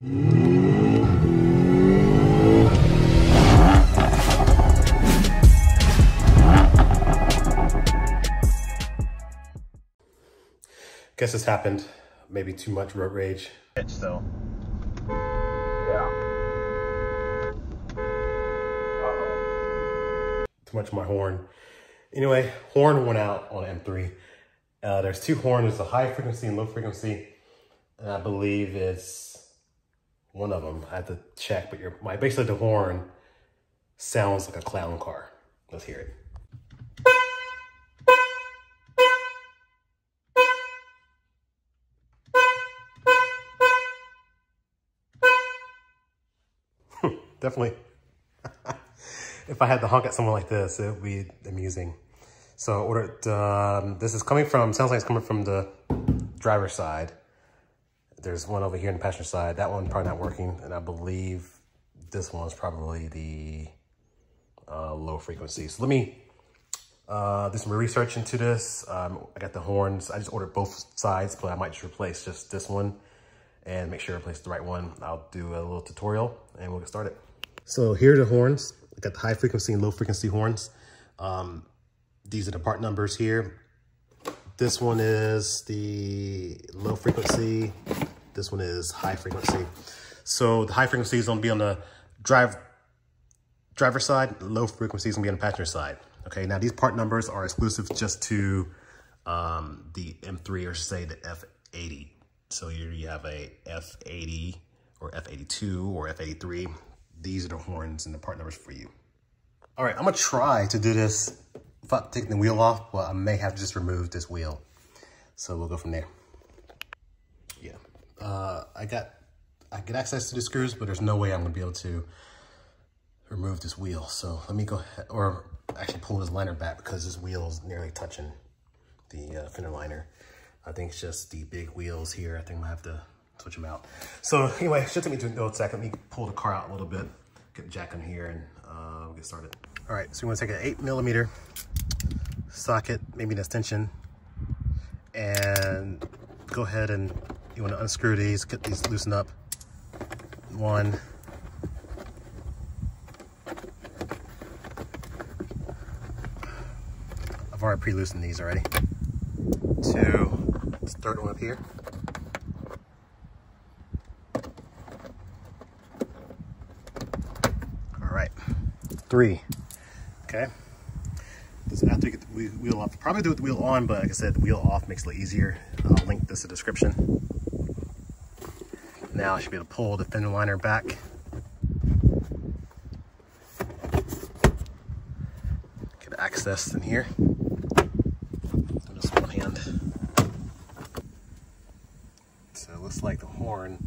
Guess this happened. Maybe too much road rage. Pitch though. Yeah. Too much of my horn. Anyway, horn went out on M3. There's two horns. There's a high frequency and low frequency. And I believe it's one of them. I have to check, but basically the horn sounds like a clown car. Let's hear it. Definitely. If I had to honk at someone like this, it would be amusing. So I ordered, this is coming from, sounds like it's coming from the driver's side. There's one over here on the passenger side. That one probably not working. And I believe this one's probably the low frequency. So let me do some research into this. I got the horns. I just ordered both sides, but I might just replace just this one and make sure I replace the right one. I'll do a little tutorial and we'll get started. So here are the horns. I got the high frequency and low frequency horns. These are the part numbers here. This one is the low frequency. This one is high frequency. So the high frequency is gonna be on the driver side. The low frequency is gonna be on the passenger side. Okay, now these part numbers are exclusive just to the M3, or say the F80. So here you have a F80 or F82 or F83. These are the horns and the part numbers for you. All right, I'm gonna try to do this without taking the wheel off, but I may have to just remove this wheel. So we'll go from there. Yeah, I get access to the screws, but there's no way I'm gonna be able to remove this wheel. So let me go ahead, or actually pull this liner back because this wheel is nearly touching the fender liner. I think it's just the big wheels here. I think I'm gonna have to switch them out. So anyway, it should take me to a second. Let me pull the car out a little bit, get the jack in here, and we'll get started. All right, so we want to take an 8mm socket, maybe an extension, and go ahead and you want to unscrew these, get these loosened up. One. I've already pre-loosened these already. Two, this third one up here. All right, three. Okay. This after you get the wheel off, probably do it with the wheel on, but like I said, the wheel off makes it a little easier. I'll link this in the description. Now I should be able to pull the fender liner back. Get access in here. Do this one hand. So it looks like the horn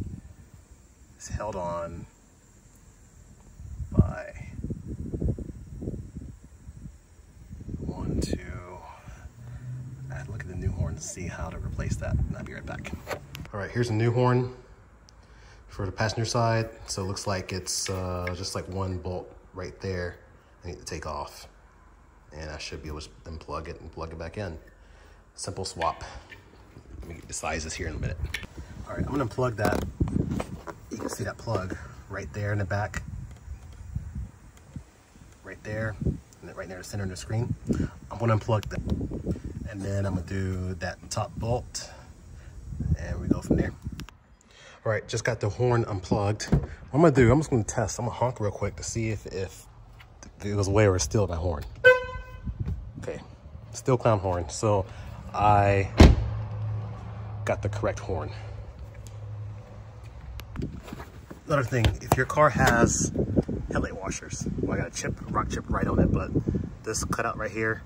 is held on by one, two. I'd look at the new horn to see how to replace that, and I'll be right back. All right, here's a new horn for the passenger side. So it looks like it's just like one bolt right there I need to take off. And I should be able to unplug it and plug it back in. Simple swap. Let me get the sizes here in a minute. All right, I'm gonna unplug that. You can see that plug right there in the back. Right there, and right near the center of the screen. I'm gonna unplug that. And then I'm gonna do that top bolt, and we go from there. All right, just got the horn unplugged. What I'm gonna do, I'm just gonna test. I'm gonna honk real quick to see if it goes away or it's still my horn. Okay, still clown horn. So I got the correct horn. Another thing, if your car has headlight washers, well, I got a rock chip right on it, but this cutout right here,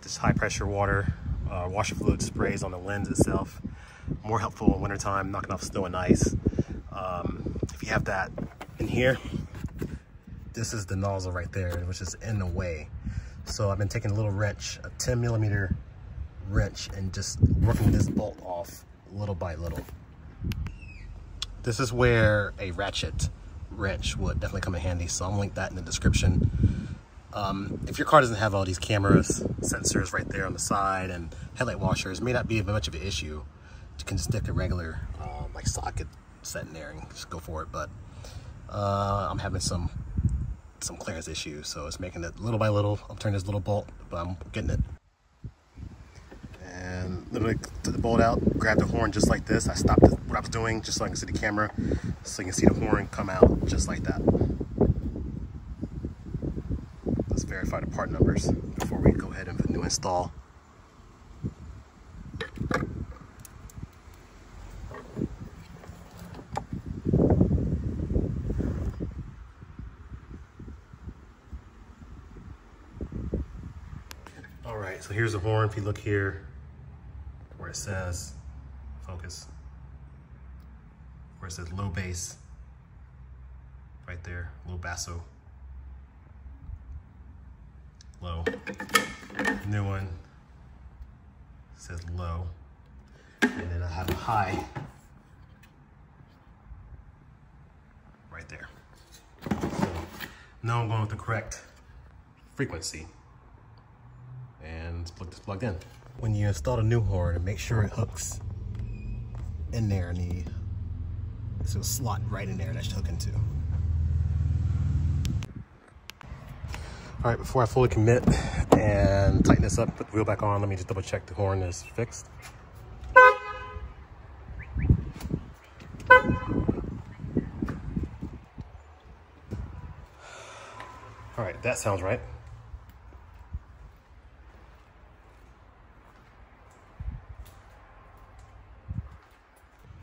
this high pressure water, washer fluid sprays on the lens itself. More helpful in wintertime, knocking off snow and ice. If you have that in here, this is the nozzle right there, which is in the way. So I've been taking a little wrench, a 10mm wrench, and just working this bolt off little by little. This is where a ratchet wrench would definitely come in handy, so I'll link that in the description. If your car doesn't have all these cameras, sensors right there on the side, and headlight washers, it may not be much of an issue. You can stick a regular like socket set in there and just go for it. But I'm having some clearance issues, so it's making it little by little. I'm turning this little bolt, but I'm getting it. And literally took the bolt out, grabbed the horn just like this. I stopped what I was doing just so I can see the camera, so you can see the horn come out just like that. Let's verify the part numbers before we go ahead and put new install. All right, so here's the horn. If you look here where it says, focus, where it says low bass, right there, low basso, low. New one says low, and then I have a high right there. So now I'm going with the correct frequency, and it's plugged in. When you install a new horn, make sure it hooks in there, and there's a slot right in there that should hook into. All right, before I fully commit and tighten this up, put the wheel back on, let me just double check the horn is fixed. All right, that sounds right.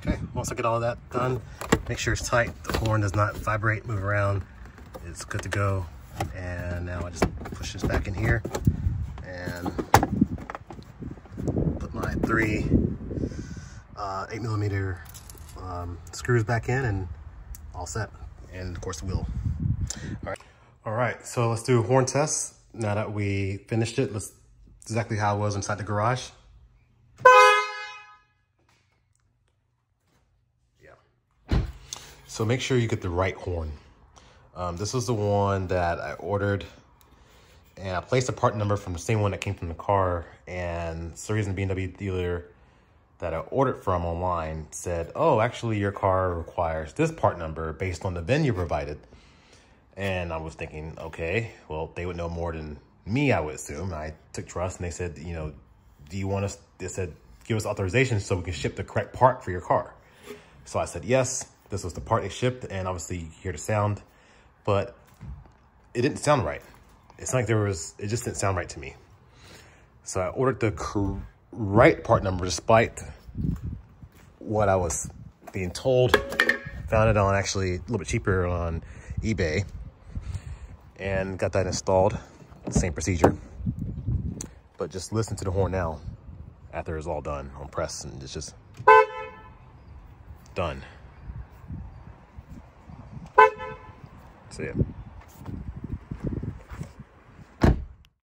Okay, once I get all of that done, make sure it's tight. The horn does not vibrate, move around. It's good to go. And now I just push this back in here and put my 3 8mm screws back in, and all set. And of course the wheel. All right, so let's do a horn test. Now that we finished it, let's exactly how it was inside the garage. Yeah. So make sure you get the right horn. This was the one that I ordered, and I placed a part number from the same one that came from the car, and for some reason the BMW dealer that I ordered from online said, oh, actually your car requires this part number based on the VIN you provided. And I was thinking, okay, well, they would know more than me, I would assume. I took trust, and they said, you know, do you want us, they said, give us authorization so we can ship the correct part for your car. So I said, yes, this was the part they shipped, and obviously you hear the sound. But it didn't sound right. It's like it just didn't sound right to me. So I ordered the right part number despite what I was being told. Found it on actually a little bit cheaper on eBay, and got that installed. Same procedure. But just listen to the horn now after it's all done on press, and it's just done. So yeah.